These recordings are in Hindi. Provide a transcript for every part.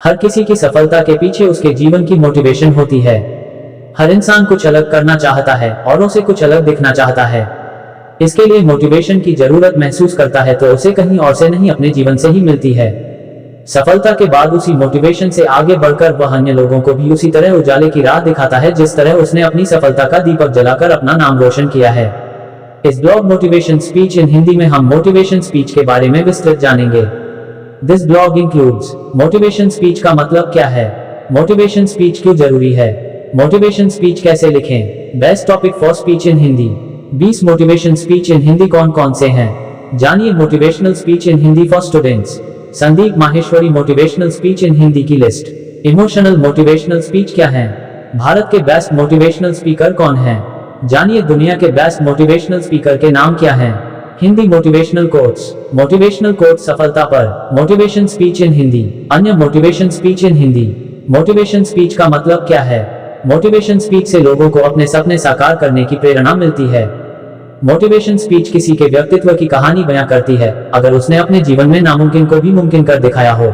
हर किसी की सफलता के पीछे उसके जीवन की मोटिवेशन होती है। हर इंसान कुछ अलग करना चाहता है, औरों से कुछ अलग दिखना चाहता है। इसके लिए मोटिवेशन की जरूरत महसूस करता है तो उसे कहीं और से नहीं अपने जीवन से ही मिलती है। सफलता के बाद उसी मोटिवेशन से आगे बढ़कर वह अन्य लोगों को भी उसी तरह उजाले की राह दिखाता है जिस तरह उसने अपनी सफलता का दीपक जलाकर अपना नाम रोशन किया है। इस blog motivation speech in Hindi में हम मोटिवेशन स्पीच के बारे में विस्तृत जानेंगे। This blog includes motivation speech का मतलब क्या है, मोटिवेशन स्पीच क्यों जरूरी है, मोटिवेशन स्पीच कैसे लिखें, best topic for speech in Hindi, 20 motivation speech in Hindi कौन कौन से हैं, जानिए motivational speech in Hindi for students, Sandeep Maheshwari motivational speech in Hindi की लिस्ट। इमोशनल मोटिवेशनल स्पीच क्या है, भारत के बेस्ट मोटिवेशनल स्पीकर कौन हैं, जानिए दुनिया के बेस्ट मोटिवेशनल स्पीकर के नाम क्या हैं। Hindi motivational quotes, motivational quotes सफलता पर, मोटिवेशन स्पीच इन हिंदी, अन्य motivation speech in Hindi. Motivation speech का मतलब क्या है, मोटिवेशन स्पीच से लोगों को अपने सपने साकार करने की प्रेरणा मिलती है। मोटिवेशन स्पीच किसी के व्यक्तित्व की कहानी बयां करती है, अगर उसने अपने जीवन में नामुमकिन को भी मुमकिन कर दिखाया हो।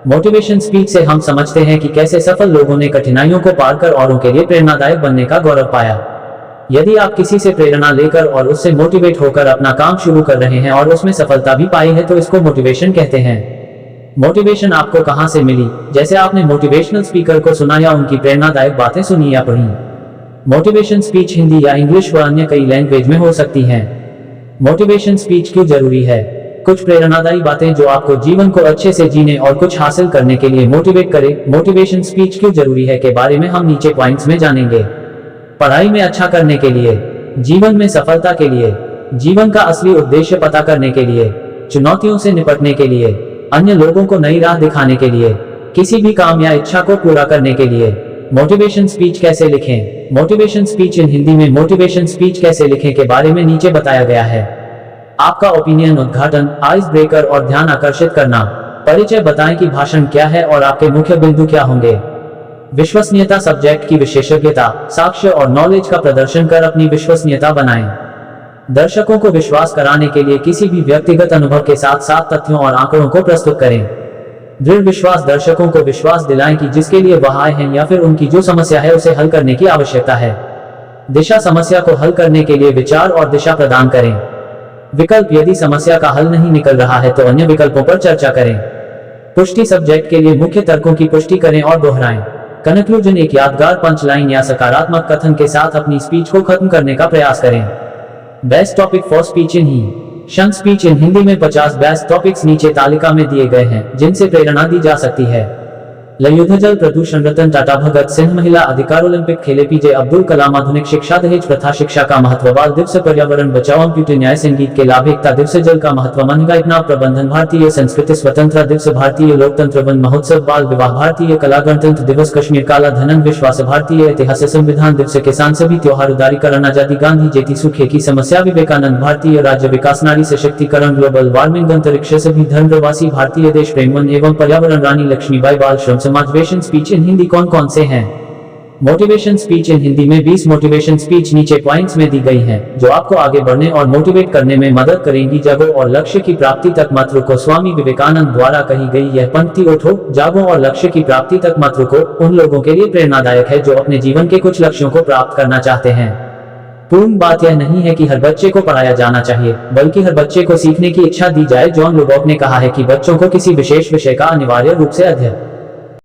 मोटिवेशन स्पीच से हम समझते हैं कि कैसे सफल लोगों ने कठिनाइयों को पार कर औरों के लिए प्रेरणादायक बनने का गौरव पाया। यदि आप किसी से प्रेरणा लेकर और उससे मोटिवेट होकर अपना काम शुरू कर रहे हैं और उसमें सफलता भी पाई है तो इसको मोटिवेशन कहते हैं। मोटिवेशन आपको कहां से मिली, जैसे आपने मोटिवेशनल स्पीकर को सुना या उनकी प्रेरणादायक बातें सुनी या पढ़ी। मोटिवेशन स्पीच हिंदी या इंग्लिश व अन्य कई लैंग्वेज में हो सकती हैं। मोटिवेशन स्पीच क्यों जरूरी है, कुछ प्रेरणादायी बातें जो आपको जीवन को अच्छे से जीने और कुछ हासिल करने के लिए मोटिवेट करे। मोटिवेशन स्पीच क्यों जरूरी है के बारे में हम नीचे पॉइंट्स में जानेंगे। पढ़ाई में अच्छा करने के लिए, जीवन में सफलता के लिए, जीवन का असली उद्देश्य पता करने के लिए, चुनौतियों से निपटने के लिए, अन्य लोगों को नई राह दिखाने के लिए, किसी भी काम या इच्छा को पूरा करने के लिए। मोटिवेशन स्पीच कैसे लिखें, मोटिवेशन स्पीच इन हिंदी में मोटिवेशन स्पीच कैसे लिखें के बारे में नीचे बताया गया है। आपका ओपिनियन, उद्घाटन, आइस ब्रेकर और ध्यान आकर्षित करना। परिचय, बताएं कि भाषण क्या है और आपके मुख्य बिंदु क्या होंगे। विश्वसनीयता, सब्जेक्ट की विशेषज्ञता, साक्ष्य और नॉलेज का प्रदर्शन कर अपनी विश्वसनीयता बनाएं। दर्शकों को विश्वास कराने के लिए किसी भी व्यक्तिगत अनुभव के साथ साथ तथ्यों और आंकड़ों को प्रस्तुत करें। दृढ़ विश्वास, दर्शकों को विश्वास दिलाएं कि जिसके लिए वह आए हैं या फिर उनकी जो समस्या है उसे हल करने की आवश्यकता है। दिशा, समस्या को हल करने के लिए विचार और दिशा प्रदान करें। विकल्प, यदि समस्या का हल नहीं निकल रहा है तो अन्य विकल्पों पर चर्चा करें। पुष्टि, सब्जेक्ट के लिए मुख्य तर्कों की पुष्टि करें और दोहराएं। कन्क्लूजन, एक यादगार पंचलाइन या सकारात्मक कथन के साथ अपनी स्पीच को खत्म करने का प्रयास करें। Best topic for speech in Hindi speech in Hindi में 50 बेस्ट टॉपिक्स नीचे तालिका में दिए गए हैं जिनसे प्रेरणा दी जा सकती है। युद्ध, जल प्रदूषण, रतन टाटा, भगत सिंह, महिला अधिकार, ओलंपिक खेल, APJ अब्दुल कलाम, आधुनिक शिक्षा, दहेज प्रथा, शिक्षा का महत्व, बाल दिवस, पर्यावरण बचाओ, कंप्यूटर न्याय, संगीत के लाभ, एकता दिवस, जल का महत्व, महंगाई तनाव प्रबंधन, भारतीय संस्कृति, स्वतंत्रता दिवस, भारतीय लोकतंत्र, वन महोत्सव, बाल विवाह, भारतीय कला, गणतंत्र दिवस, कश्मीर काला धन, विश्वास, भारतीय इतिहास, संविधान दिवस, किसान, सभी त्योहार, उदारीकरण, आजादी, गांधी जयंती, सूखे की समस्या, विवेकानंद, भारतीय राज्य विकास, नारी सशक्तिकरण, ग्लोबल वार्मिंग, अंतरिक्ष, सभी धर्म प्रवासी, भारतीय देश प्रेम, वन एवं पर्यावरण, रानी लक्ष्मीबाई, बाल श्रम समाज। स्पीच इन हिंदी कौन कौन से हैं। मोटिवेशन स्पीच इन हिंदी में 20 मोटिवेशन स्पीच नीचे पॉइंट्स में दी गई हैं जो आपको आगे बढ़ने और मोटिवेट करने में मदद करेंगी। जागो और लक्ष्य की प्राप्ति तक मत रुको, स्वामी विवेकानंद द्वारा कही गई यह पंक्ति उठो, जागो और लक्ष्य की प्राप्ति तक मत रुको उन लोगों के लिए प्रेरणादायक है जो अपने जीवन के कुछ लक्ष्यों को प्राप्त करना चाहते हैं। पूर्ण बात यह नहीं है कि हर बच्चे को पढ़ाया जाना चाहिए, बल्कि हर बच्चे को सीखने की इच्छा दी जाए। जॉन लुबॉक ने कहा है कि बच्चों को किसी विशेष विषय का अनिवार्य रूप से अध्ययन